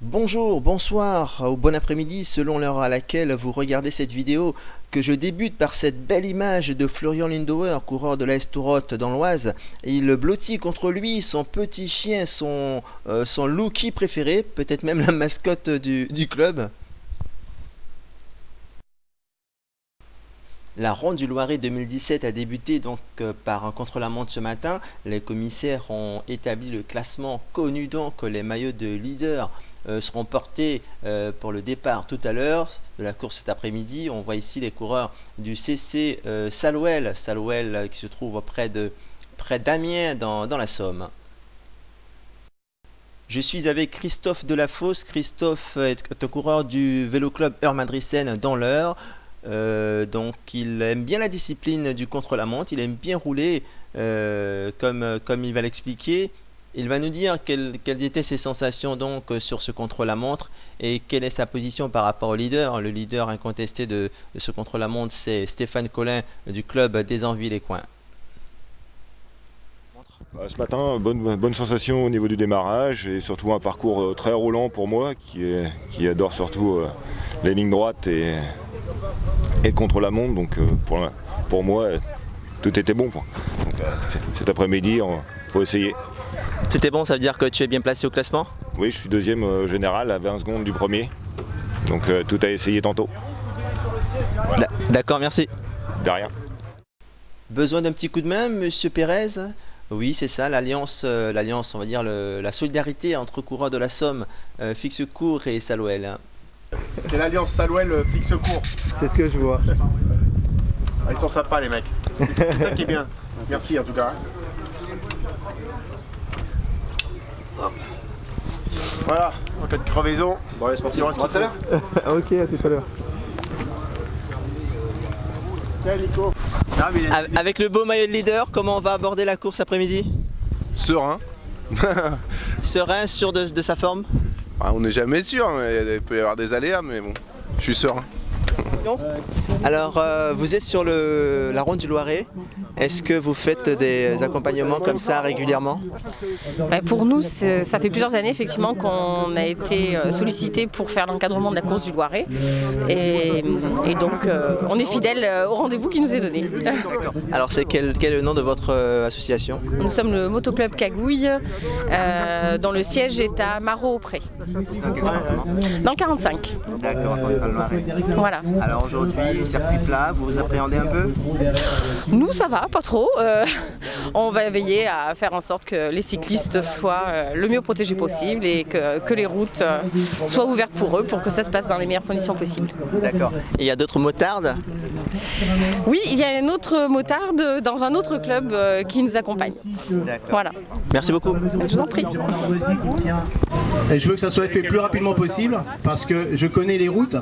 Bonjour, bonsoir ou bon après-midi selon l'heure à laquelle vous regardez cette vidéo, que je débute par cette belle image de Florian Lindauer, coureur de l'AS Tourotte dans l'Oise. Il blottit contre lui son petit chien, son Lookie préféré, peut-être même la mascotte du club. La Ronde du Loiret 2017 a débuté donc par un contre-la-montre ce matin. Les commissaires ont établi le classement connu, donc les maillots de leader seront portés pour le départ tout à l'heure de la course cet après-midi. On voit ici les coureurs du CC Salouel qui se trouve près d'Amiens dans la Somme. Je suis avec Christophe Delafosse. Christophe est un coureur du vélo club Heure-Madricène dans l'Eure. Donc il aime bien la discipline du contre-la-montre, il aime bien rouler comme il va l'expliquer. Il va nous dire quelles étaient ses sensations donc sur ce contre-la-montre et quelle est sa position par rapport au leader. Le leader incontesté de ce contre-la-montre, c'est Stéphane Collin du club des Envies-les-Coins. Ce matin, bonne sensation au niveau du démarrage et surtout un parcours très roulant pour moi qui adore surtout les lignes droites et contre-la-montre. Donc pour moi, tout était bon. Donc, cet après-midi, il faut essayer. Tout est bon, ça veut dire que tu es bien placé au classement? Oui, je suis deuxième général à 20 secondes du premier. Donc tout a essayé tantôt. D'accord, merci. De rien. Besoin d'un petit coup de main, monsieur Pérez? Oui, c'est ça, l'alliance, on va dire la solidarité entre coureurs de la Somme, Fixecourt et Salouel. C'est l'alliance Salouel-Fixecourt. C'est ce que je vois. Ils sont sympas les mecs. C'est ça qui est bien. Merci en tout cas. Voilà, en cas de crevaison. Bon allez, c'est parti, on reste tout à l'heure. Ok, à tout à l'heure. Tiens Nico. Avec le beau maillot de leader, comment on va aborder la course après-midi? Serein. Serein, sûr de sa forme? On n'est jamais sûr, mais il peut y avoir des aléas, mais bon, je suis serein. Alors, vous êtes sur la Ronde du Loiret. Est-ce que vous faites des accompagnements comme ça régulièrement? Pour nous, ça fait plusieurs années effectivement qu'on a été sollicité pour faire l'encadrement de la course du Loiret. Et donc, on est fidèle au rendez-vous qui nous est donné. Alors, quel est le nom de votre association? Nous sommes le Motoclub Cagouille, dont le siège est à Marot-au-Pré. Dans le 45. D'accord, dans le Loiret. Voilà. Alors aujourd'hui, circuit plat, vous vous appréhendez un peu? Nous, ça va, pas trop. On va veiller à faire en sorte que les cyclistes soient le mieux protégés possible et que les routes soient ouvertes pour eux pour que ça se passe dans les meilleures conditions possibles. D'accord. Et il y a d'autres motards? Oui, il y a une autre motarde dans un autre club qui nous accompagne. D'accord. Voilà. Merci beaucoup. Je vous en prie. Et je veux que ça soit fait le plus rapidement possible parce que je connais les routes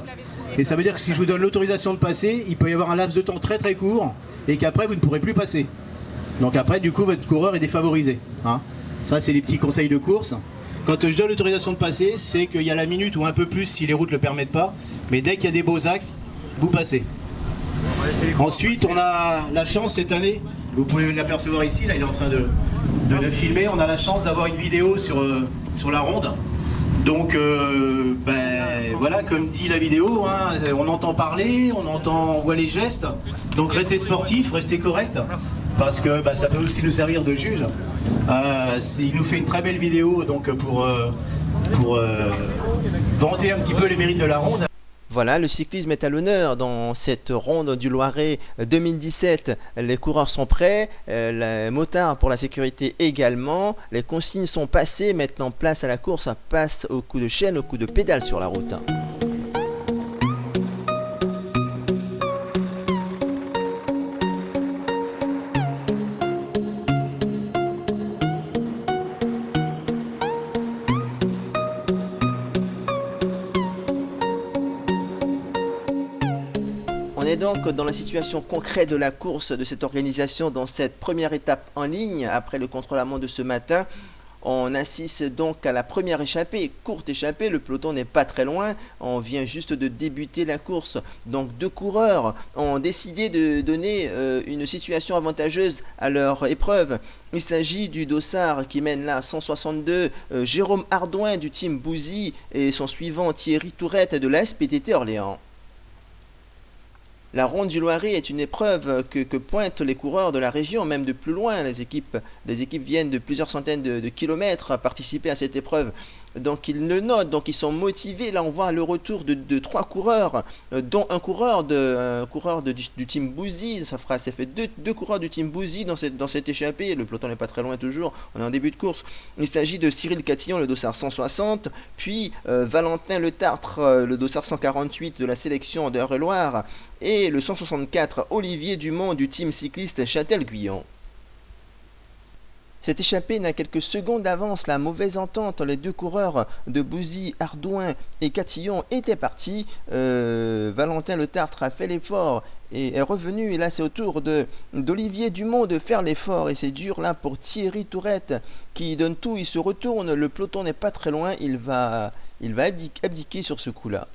et ça veut dire que si je vous donne l'autorisation de passer, il peut y avoir un laps de temps très très court et qu'après vous ne pourrez plus passer. Donc après du coup votre coureur est défavorisé. Ça c'est les petits conseils de course. Quand je donne l'autorisation de passer, c'est qu'il y a la minute ou un peu plus si les routes ne le permettent pas, mais dès qu'il y a des beaux axes, vous passez. Ensuite on a la chance cette année, vous pouvez l'apercevoir ici, là il est en train de le filmer, on a la chance d'avoir une vidéo sur la ronde. Donc voilà, comme dit la vidéo, on entend parler, on voit les gestes. Donc restez sportif, restez correct, parce que ça peut aussi nous servir de juge. Il nous fait une très belle vidéo donc pour vanter un petit peu les mérites de la ronde. Voilà, le cyclisme est à l'honneur dans cette Ronde du Loiret 2017. Les coureurs sont prêts, les motards pour la sécurité également. Les consignes sont passées, maintenant place à la course, passe au coup de chaîne, au coup de pédale sur la route. On est donc dans la situation concrète de la course de cette organisation dans cette première étape en ligne après le contre-la-montre de ce matin. On assiste donc à la première échappée, courte échappée, le peloton n'est pas très loin, on vient juste de débuter la course. Donc 2 coureurs ont décidé de donner une situation avantageuse à leur épreuve. Il s'agit du dossard qui mène là 162, Jérôme Ardouin du team Bouzy et son suivant Thierry Tourette de la SPTT Orléans. La Ronde du Loiret est une épreuve que pointent les coureurs de la région, même de plus loin. Les équipes viennent de plusieurs centaines de kilomètres à participer à cette épreuve. Donc ils le notent, donc ils sont motivés. Là on voit le retour de 3 coureurs, dont un coureur du team Bouzy. Ça fait deux coureurs du team Bouzy dans cette échappée. Le peloton n'est pas très loin toujours, on est en début de course. Il s'agit de Cyril Catillon, le dossard 160, puis Valentin Le Tartre, le dossard 148 de la sélection d'Eure-et-Loire, et le 164 Olivier Dumont du team cycliste Châtel-Guyon. Cette échappée n'a quelques secondes d'avance, la mauvaise entente, les 2 coureurs de Bouzy, Ardouin et Catillon étaient partis. Valentin Le Tartre a fait l'effort et est revenu, et là c'est au tour d'Olivier Dumont de faire l'effort, et c'est dur là pour Thierry Tourette qui donne tout, il se retourne, le peloton n'est pas très loin, il va abdiquer sur ce coup-là.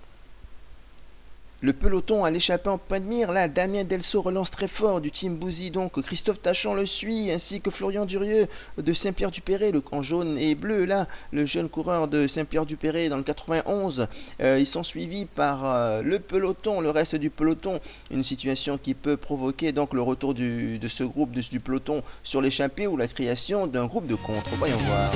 Le peloton à l'échappée en point de mire, là Damien Delso relance très fort du team Bouzy, donc Christophe Tachon le suit, ainsi que Florian Durieux de Saint-Pierre-du-Perret, en jaune et bleu là, le jeune coureur de Saint-Pierre-du-Perret dans le 91. Ils sont suivis par le peloton, le reste du peloton, une situation qui peut provoquer donc le retour de ce groupe du peloton sur l'échappée ou la création d'un groupe de contre. Voyons voir.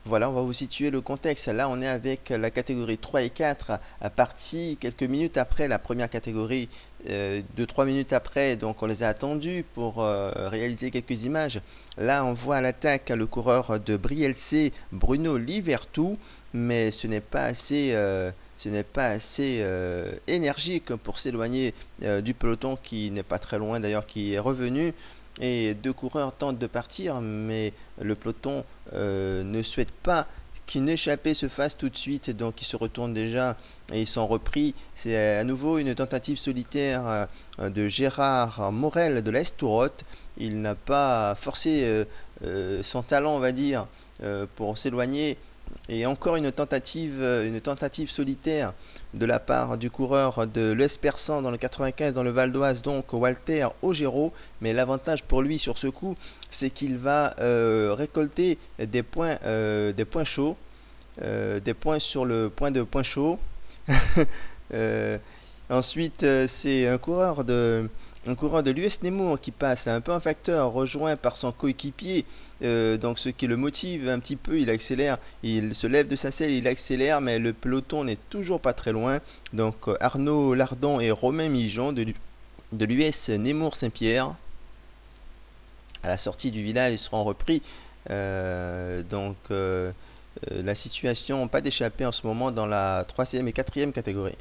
Voilà, on va vous situer le contexte. Là, on est avec la catégorie 3 et 4 à partie quelques minutes après la première catégorie, 2-3 minutes après. Donc, on les a attendus pour réaliser quelques images. Là, on voit à l'attaque le coureur de Brielc, Bruno Livertou, mais ce n'est pas assez énergique pour s'éloigner du peloton qui n'est pas très loin d'ailleurs, qui est revenu. Et 2 coureurs tentent de partir, mais le peloton ne souhaite pas qu'une échappée se fasse tout de suite, donc ils se retournent déjà et ils sont repris. C'est à nouveau une tentative solitaire de Gérard Morel de l'Estourotte. Il n'a pas forcé son talent, on va dire, pour s'éloigner. Et encore une tentative solitaire de la part du coureur de l'Espersan dans le 95 dans le Val d'Oise, donc Walter Ogero. Mais l'avantage pour lui sur ce coup, c'est qu'il va récolter des points chauds, des points sur le point de point chaud. Ensuite, c'est un coureur de l'US Nemours qui passe, un peu un facteur, rejoint par son coéquipier, donc ce qui le motive un petit peu, il accélère, il se lève de sa selle, il accélère, mais le peloton n'est toujours pas très loin. Donc Arnaud Lardon et Romain Mijon de l'US Nemours Saint-Pierre. À la sortie du village, ils seront repris. La situation, pas d'échappée en ce moment dans la 3e et 4e catégorie.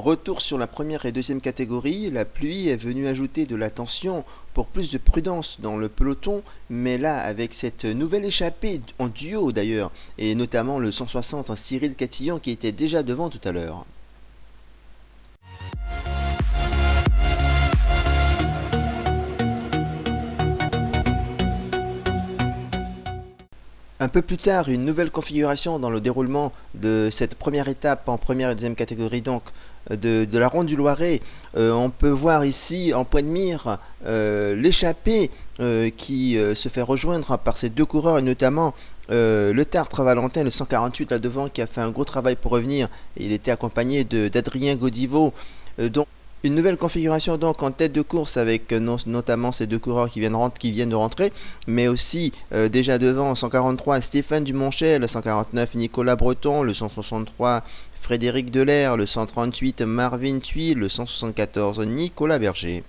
Retour sur la première et deuxième catégorie, la pluie est venue ajouter de la tension pour plus de prudence dans le peloton, mais là avec cette nouvelle échappée en duo d'ailleurs, et notamment le 160 en Cyril Catillon qui était déjà devant tout à l'heure. Un peu plus tard, une nouvelle configuration dans le déroulement de cette première étape en première et deuxième catégorie donc de la Ronde du Loiret. On peut voir ici en point de mire l'échappée qui se fait rejoindre par ces deux coureurs et notamment le Tartre Valentin, le 148 là devant qui a fait un gros travail pour revenir. Et il était accompagné d'Adrien Godivo. Donc une nouvelle configuration donc en tête de course avec notamment ces deux coureurs qui viennent de rentrer, mais aussi déjà devant 143 Stéphane Dumonchet, le 149 Nicolas Breton, le 163 Frédéric Delair, le 138 Marvin Thuy, le 174 Nicolas Berger.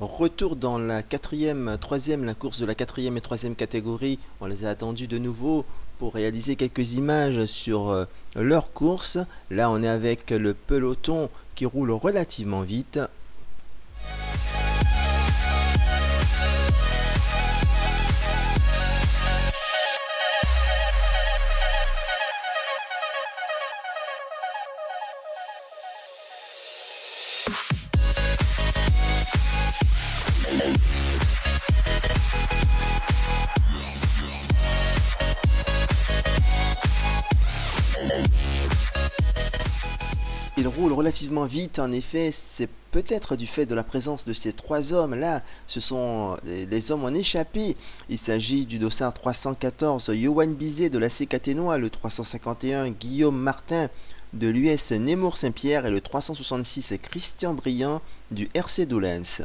Retour dans la la course de la quatrième et troisième catégorie. On les a attendus de nouveau pour réaliser quelques images sur leur course. Là, on est avec le peloton qui roule relativement vite. Il roule relativement vite, en effet, c'est peut-être du fait de la présence de ces trois hommes là, ce sont les hommes en échappée. Il s'agit du dossard 314 Johan Bizet de l'AC Catenois, le 351 Guillaume Martin de l'US Nemours Saint-Pierre et le 366 Christian Briand du RC Doullens.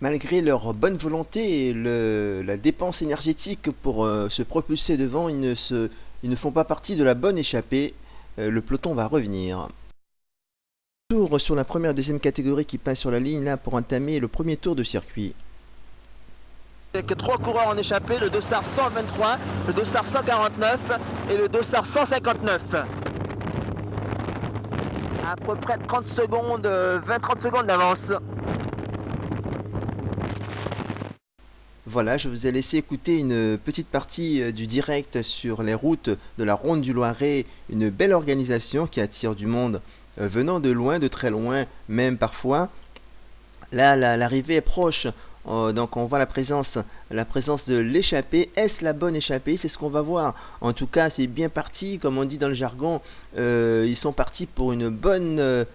Malgré leur bonne volonté et la dépense énergétique pour se propulser devant, ils ne font pas partie de la bonne échappée. Le peloton va revenir. Tour sur la première et deuxième catégorie qui passe sur la ligne là pour entamer le premier tour de circuit. Avec trois coureurs en échappée, le dossard 123, le dossard 149 et le dossard 159. À peu près 30 secondes, 20-30 secondes d'avance. Voilà, je vous ai laissé écouter une petite partie du direct sur les routes de la Ronde du Loiret, une belle organisation qui attire du monde venant de loin, de très loin, même parfois. Là, l'arrivée est proche, donc on voit la présence de l'échappée. Est-ce la bonne échappée? C'est ce qu'on va voir. En tout cas, c'est bien parti, comme on dit dans le jargon. Ils sont partis pour une bonne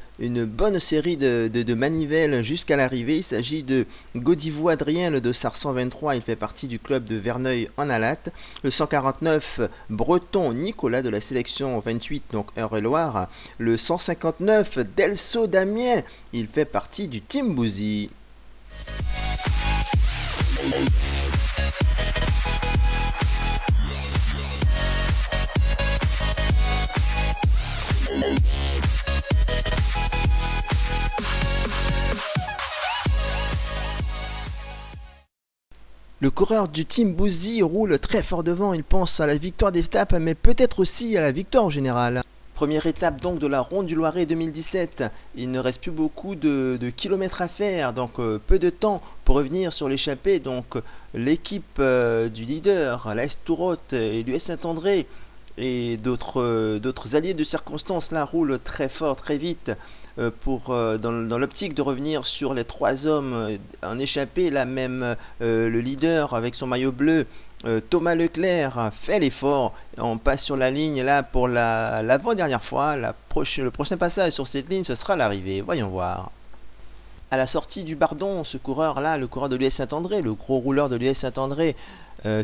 série de manivelles jusqu'à l'arrivée. Il s'agit de Godivo Adrien, le dossard 123. Il fait partie du club de Verneuil en Alatte. Le 149 Breton Nicolas de la sélection 28, donc Eure-et-Loire. Le 159 Delso Damien. Il fait partie du Team Bouzy. Le coureur du Team Bouzy roule très fort devant, il pense à la victoire d'étape, mais peut-être aussi à la victoire en général. Première étape donc de la Ronde du Loiret 2017, il ne reste plus beaucoup de kilomètres à faire, donc peu de temps pour revenir sur l'échappée. Donc l'équipe du leader, l'AS Tourotte et l'US Saint-André et d'autres alliés de circonstance là roulent très fort, très vite dans l'optique de revenir sur les 3 hommes en échappée. Là même le leader avec son maillot bleu, Thomas Leclerc, fait l'effort. On passe sur la ligne là pour l'avant-dernière fois. Le prochain passage sur cette ligne, ce sera l'arrivée. Voyons voir. À la sortie du Bardon, ce coureur là, le coureur de l'US Saint-André, le gros rouleur de l'US Saint-André,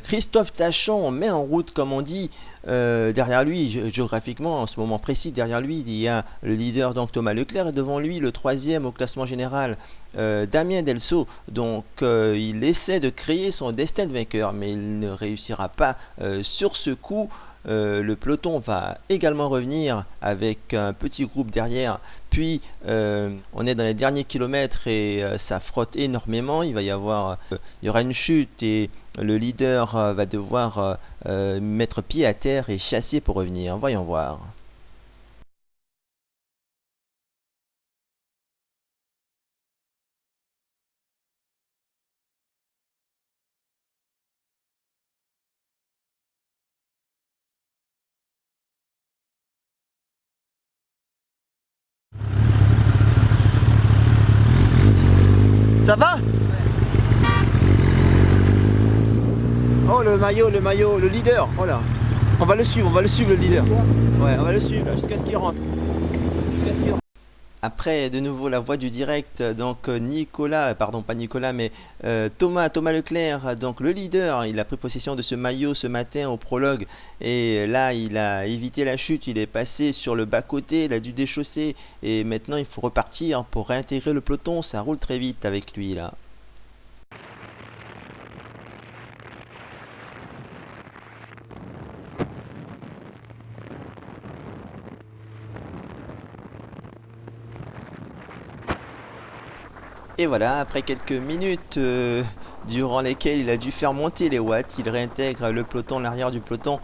Christophe Tachon met en route, comme on dit. Derrière lui, géographiquement, en ce moment précis, derrière lui, il y a le leader, donc Thomas Leclerc, et devant lui, le 3e au classement général, Damien Delso. Donc il essaie de créer son destin de vainqueur, mais il ne réussira pas sur ce coup. Le peloton va également revenir avec un petit groupe derrière. Puis on est dans les derniers kilomètres et ça frotte énormément. Il y aura une chute et le leader va devoir mettre pied à terre et chasser pour revenir. Voyons voir. Ça va? Oh le maillot, le leader, oh là. On va le suivre le leader. Ouais, on va le suivre là, jusqu'à ce qu'il rentre. Après de nouveau la voix du direct, donc Thomas Leclerc, donc le leader, il a pris possession de ce maillot ce matin au prologue et là il a évité la chute, il est passé sur le bas-côté, il a dû déchausser et maintenant il faut repartir pour réintégrer le peloton, ça roule très vite avec lui là. Et voilà, après quelques minutes durant lesquelles il a dû faire monter les watts, il réintègre le peloton, l'arrière du peloton.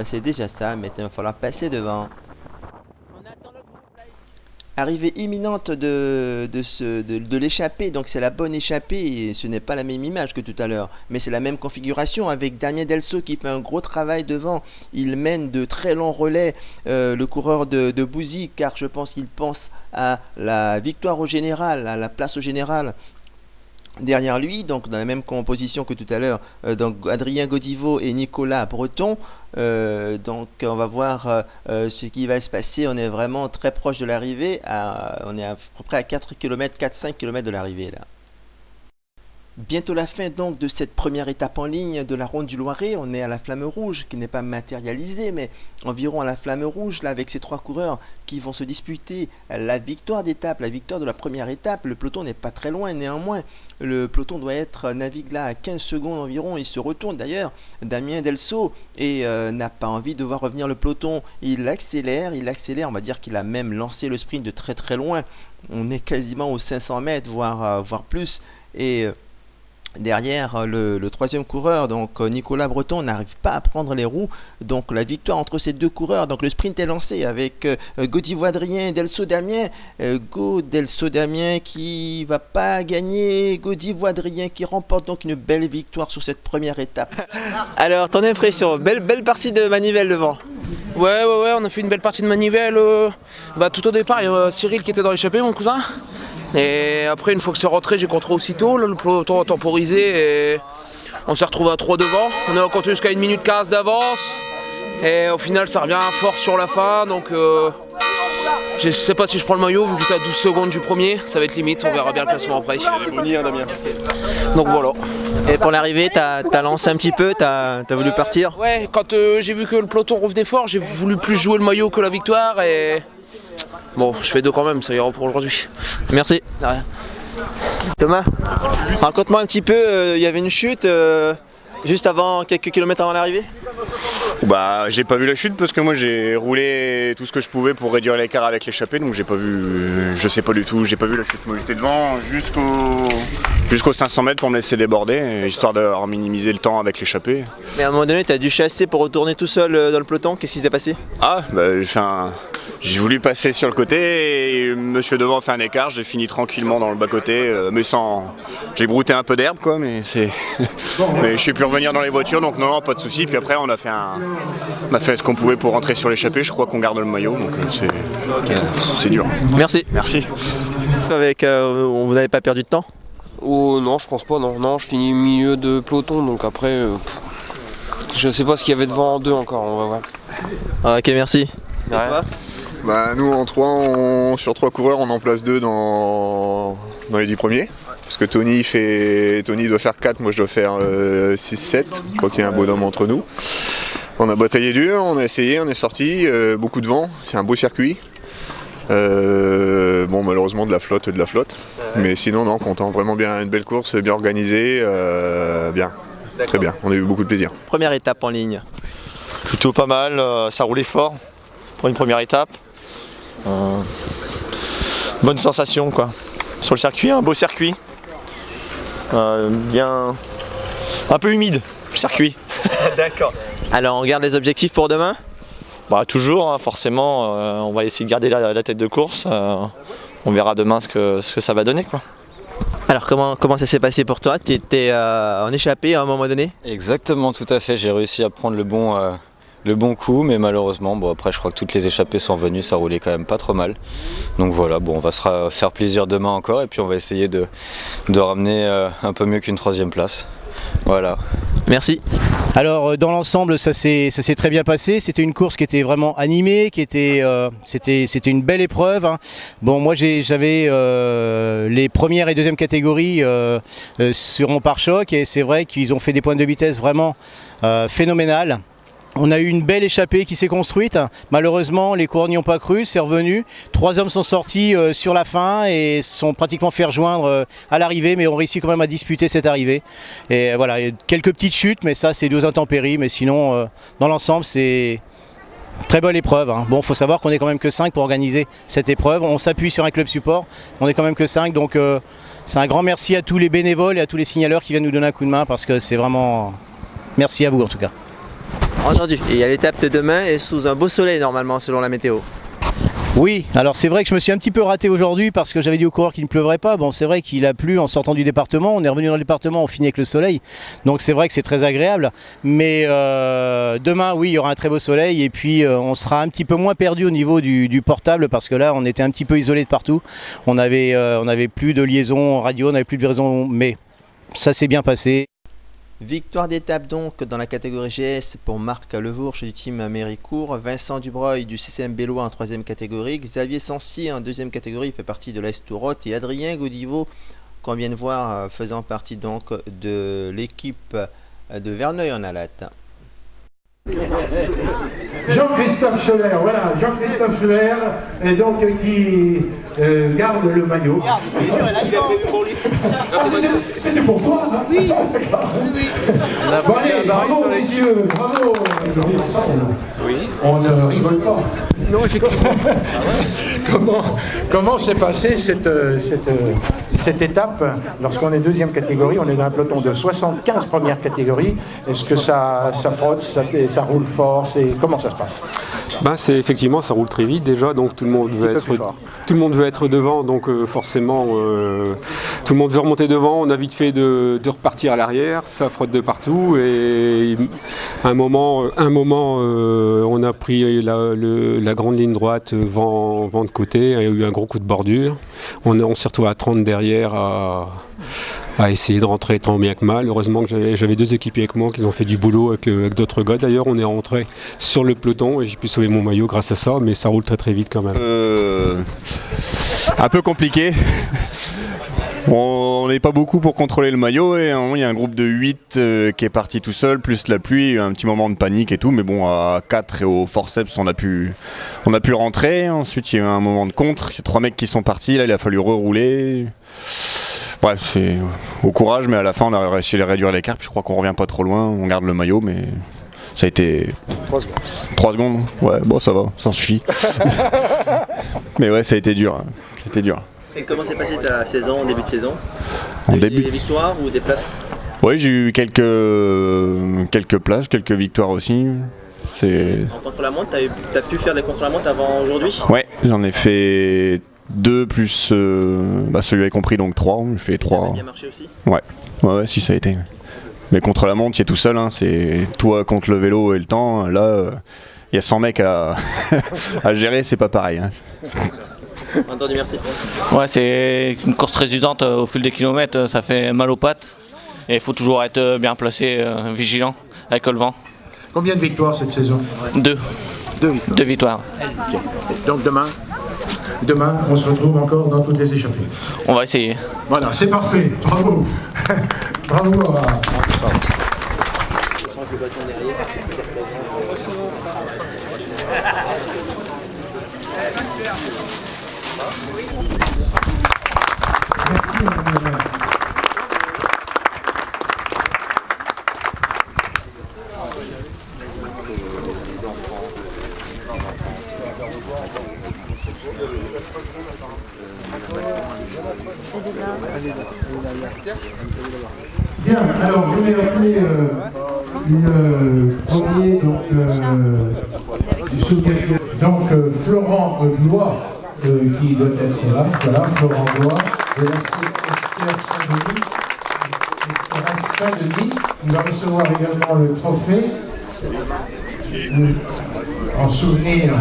C'est déjà ça, maintenant il va falloir passer devant. Arrivée imminente de l'échappée, donc c'est la bonne échappée et ce n'est pas la même image que tout à l'heure, mais c'est la même configuration avec Damien Delso qui fait un gros travail devant. Il mène de très longs relais, le coureur de Bouzy, car je pense qu'il pense à la victoire au général, à la place au général. Derrière lui, donc dans la même composition que tout à l'heure, donc Adrien Godivo et Nicolas Breton. Donc on va voir ce qui va se passer. On est vraiment très proche de l'arrivée. On est à peu près à 4-5 km de l'arrivée là. Bientôt la fin donc de cette première étape en ligne de la Ronde du Loiret. On est à la Flamme Rouge qui n'est pas matérialisée, mais environ à la Flamme Rouge là avec ces 3 coureurs qui vont se disputer la victoire d'étape, la victoire de la première étape. Le peloton n'est pas très loin, néanmoins le peloton navigue là à 15 secondes environ. Il se retourne d'ailleurs, Damien Delso, et n'a pas envie de voir revenir le peloton. Il accélère, on va dire qu'il a même lancé le sprint de très très loin. On est quasiment aux 500 mètres voire plus, et derrière le 3e coureur, donc Nicolas Breton, n'arrive pas à prendre les roues. Donc la victoire entre ces 2 coureurs. Donc le sprint est lancé avec Godivo Adrien, Delso Damien. Delso Damien qui va pas gagner. Godivo Adrien qui remporte donc une belle victoire sur cette première étape. Alors ton impression, belle partie de manivelle devant. Ouais, on a fait une belle partie de manivelle. Tout au départ, il y a Cyril qui était dans l'échappée, mon cousin. Et après, une fois que c'est rentré, j'ai contré aussitôt. Là, le peloton a temporisé et on s'est retrouvé à 3 devant. On a continué jusqu'à 1 minute 15 d'avance. Et au final, ça revient fort sur la fin. Donc, je sais pas si je prends le maillot, vu que j'étais à 12 secondes du premier. Ça va être limite, on verra bien le classement après. Damien. Donc voilà. Et pour l'arrivée, t'as lancé un petit peu, t'as voulu partir? Ouais, quand j'ai vu que le peloton revenait fort, j'ai voulu plus jouer le maillot que la victoire. Et bon, je fais 2 quand même, ça ira pour aujourd'hui. Merci. De rien. Thomas, raconte-moi un petit peu, il y avait une chute juste avant, quelques kilomètres avant l'arrivée? J'ai pas vu la chute parce que moi j'ai roulé tout ce que je pouvais pour réduire l'écart avec l'échappée, donc j'ai pas vu, je sais pas du tout, j'ai pas vu la chute. Moi j'étais devant jusqu'aux 500 mètres pour me laisser déborder, histoire de minimiser le temps avec l'échappée. Mais à un moment donné, t'as dû chasser pour retourner tout seul dans le peloton, qu'est-ce qui s'est passé? J'ai J'ai voulu passer sur le côté et monsieur devant fait un écart, j'ai fini tranquillement dans le bas-côté, mais sans... J'ai brouté un peu d'herbe quoi, mais c'est... mais je suis pu revenir dans les voitures, donc non, pas de souci. Puis après on a fait ce qu'on pouvait pour rentrer sur l'échappée, je crois qu'on garde le maillot, donc c'est dur. Merci. Merci. Vous n'avez pas perdu de temps? Oh non, je pense pas, non. Non, je finis milieu de peloton, donc après, je sais pas ce qu'il y avait devant en 2 encore, on va voir. Ok, merci. Ouais. Bah, nous en 3, sur 3 coureurs, on en place 2 dans les 10 premiers. Parce que Tony doit faire 4, moi je dois faire 6-7. Je crois qu'il y a un bonhomme entre nous. On a bataillé dur, on a essayé, on est sorti, beaucoup de vent, c'est un beau circuit. Bon, malheureusement de la flotte. Mais sinon, non, content, vraiment bien, une belle course, bien organisée, bien, très bien, on a eu beaucoup de plaisir. Première étape en ligne. Plutôt pas mal, ça roulait fort pour une première étape. Bonne sensation quoi. Sur le circuit, un beau circuit. Bien. Un peu humide le circuit. D'accord. Alors on garde les objectifs pour demain? Bah, toujours, hein, forcément, on va essayer de garder la tête de course. On verra demain ce que ça va donner quoi. Alors comment ça s'est passé pour toi? Tu étais en échappée à un moment donné? Exactement, tout à fait. J'ai réussi à prendre le bon coup, mais malheureusement, bon, après je crois que toutes les échappées sont venues, ça roulait quand même pas trop mal. Donc voilà, bon, on va se faire plaisir demain encore et puis on va essayer de ramener un peu mieux qu'une 3e place. Voilà. Merci. Alors dans l'ensemble ça s'est très bien passé, c'était une course qui était vraiment animée, c'était une belle épreuve. Hein. Bon, moi j'avais les premières et deuxièmes catégories sur mon pare-choc et c'est vrai qu'ils ont fait des pointes de vitesse vraiment phénoménales. On a eu une belle échappée qui s'est construite. Malheureusement, les coureurs n'y ont pas cru, c'est revenu. 3 hommes sont sortis sur la fin et sont pratiquement fait rejoindre à l'arrivée, mais ont réussi quand même à disputer cette arrivée. Et voilà, quelques petites chutes, mais ça c'est dû aux intempéries. Mais sinon, dans l'ensemble, c'est très bonne épreuve. Hein. Bon, il faut savoir qu'on est quand même que 5 pour organiser cette épreuve. On s'appuie sur un club support, on est quand même que 5, donc c'est un grand merci à tous les bénévoles et à tous les signaleurs qui viennent nous donner un coup de main parce que c'est vraiment... Merci à vous en tout cas. Entendu. Et à l'étape de demain et sous un beau soleil normalement selon la météo. Oui, alors c'est vrai que je me suis un petit peu raté aujourd'hui parce que j'avais dit aux coureurs qu'il ne pleuvrait pas. Bon, c'est vrai qu'il a plu en sortant du département, on est revenu dans le département, on finit avec le soleil. Donc c'est vrai que c'est très agréable. Mais demain, oui, il y aura un très beau soleil et puis on sera un petit peu moins perdu au niveau du portable parce que là, on était un petit peu isolé de partout. On avait plus de liaison radio, on n'avait plus de liaison, mais ça s'est bien passé. Victoire d'étape donc dans la catégorie GS pour Marc Levourche du team Méricourt, Vincent Dubreuil du CCM Bellois en 3e catégorie, Xavier Sancier en 2e catégorie, il fait partie de l'Estourotte, et Adrien Godiveau qu'on vient de voir faisant partie donc de l'équipe de Verneuil-en-Alate. Jean-Christophe Scholler, voilà, Jean-Christophe Scholler, et donc qui garde le maillot. C'était pour toi, hein? Oui. Bon, allez, bravo messieurs, bravo. Oui. On ne rigole pas. Non, effectivement. Comment s'est passée cette étape lorsqu'on est 2e catégorie, on est dans un peloton de 75 premières catégories. Est-ce que ça frotte, ça roule fort, comment ça se passe? C'est effectivement, ça roule très vite déjà, donc tout le monde veut être devant, donc forcément tout le monde veut remonter devant. On a vite fait de repartir à l'arrière, ça frotte de partout et à un moment on a pris la grande ligne droite vent de côté, il y a eu un gros coup de bordure, on s'est retrouvé à 30 derrière à essayer de rentrer tant bien que mal. Heureusement que j'avais 2 équipiers avec moi qui ont fait du boulot avec d'autres gars. D'ailleurs, on est rentré sur le peloton et j'ai pu sauver mon maillot grâce à ça, mais ça roule très très vite quand même. Un peu compliqué. On n'est pas beaucoup pour contrôler le maillot et il y a un groupe de 8 qui est parti tout seul, plus la pluie, un petit moment de panique et tout, mais bon, à 4 et au forceps on a pu rentrer. Ensuite il y a eu un moment de contre, il y a 3 mecs qui sont partis, là il a fallu rerouler. Bref, c'est au courage, mais à la fin on a réussi à réduire l'écart, puis je crois qu'on revient pas trop loin, on garde le maillot, mais ça a été 3 secondes. Ouais, bon ça va, ça suffit. Mais ouais, ça a été dur, c'était dur. Et comment s'est passée ta saison, début de saison? Des victoires ou des places? Oui, j'ai eu quelques places, quelques victoires aussi. En contre-la-montre, t'as pu faire des contre-la-montre avant aujourd'hui? Ouais, j'en ai fait 2 plus celui-là compris, donc 3. Je fais 3. Ça a bien marché aussi? Ouais, si ça a été. Mais contre la montre, il y a tout seul, hein, c'est toi contre le vélo et le temps. Là, il y a 100 mecs à, à gérer, c'est pas pareil. Hein. Entendu, merci. Ouais, c'est une course très usante au fil des kilomètres, ça fait mal aux pattes. Et il faut toujours être bien placé, vigilant avec le vent. Combien de victoires cette saison? 2. 2 victoires. Okay. Donc demain, on se retrouve encore dans toutes les échappées. On va essayer. Voilà, c'est parfait. Bravo. Bravo. Merci. Bien, alors je vais appeler le premier du sous-quatrième. Donc Florent Blois, qui doit être là, voilà, Florent Blois, de la Saint-Denis. Il va recevoir également le trophée en souvenir